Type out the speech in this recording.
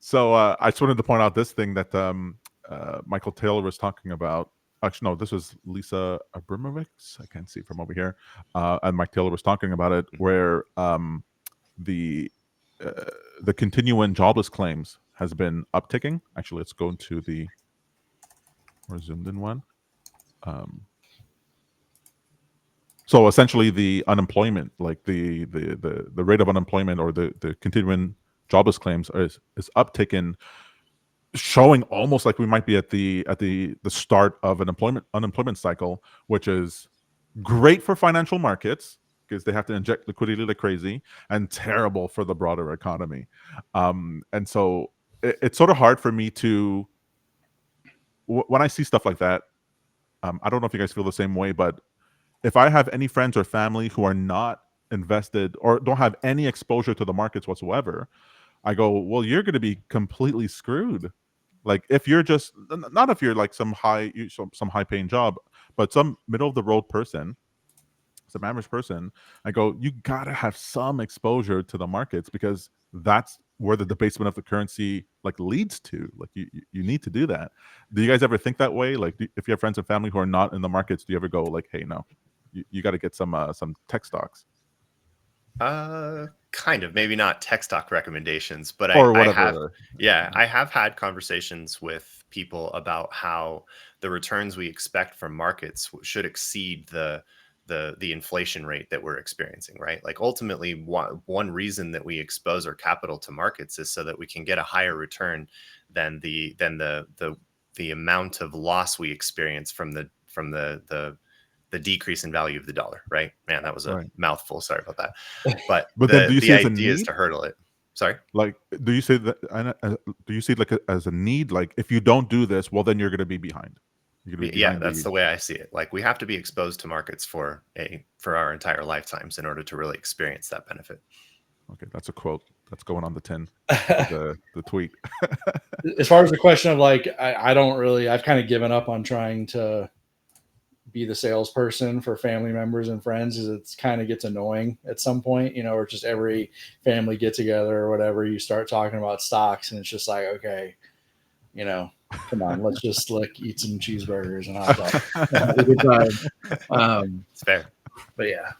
So I just wanted to point out this thing that Michael Taylor was talking about. Actually, no, this was Lisa Abramovich. I can't see from over here. And Mike Taylor was talking about it, where the continuing jobless claims has been upticking. Actually, let's go into the more zoomed in one. So essentially, the unemployment, like the rate of unemployment or the continuing jobless claims is upticking, showing almost like we might be at the start of an unemployment cycle, which is great for financial markets because they have to inject liquidity like crazy, and terrible for the broader economy. And so it's sort of hard for me to when I see stuff like that. I don't know if you guys feel the same way, but if I have any friends or family who are not invested or don't have any exposure to the markets whatsoever, I go, well, you're going to be completely screwed. Like if you're just not if you're like some high paying job, but some middle of the road person, some average person, I go, you gotta have some exposure to the markets because that's where the debasement of the currency like leads to. Like you need to do that. Do you guys ever think that way? Like if you have friends and family who are not in the markets, do you ever go like, hey, no, you got to get some tech stocks? Kind of, maybe not tech stock recommendations, but I have had conversations with people about how the returns we expect from markets should exceed the inflation rate that we're experiencing, right? Like ultimately one reason that we expose our capital to markets is so that we can get a higher return than the amount of loss we experience from the decrease in value of the dollar, right? Man, that was a mouthful. Sorry about that. But then do you see the idea is to hurdle it. Sorry? Like, do you say that? Do you see it like as a need? Like, if you don't do this, well, then you're going to be behind. That's the way I see it. Like we have to be exposed to markets for our entire lifetimes in order to really experience that benefit. Okay, that's a quote that's going on the tin, the tweet. As far as the question of like, I've kind of given up on trying to be the salesperson for family members and friends, is it's kind of gets annoying at some point, or just every family get together or whatever, you start talking about stocks and it's just like, okay, come on, let's just like eat some cheeseburgers and hot dogs. Have a good time. It's fair. But yeah,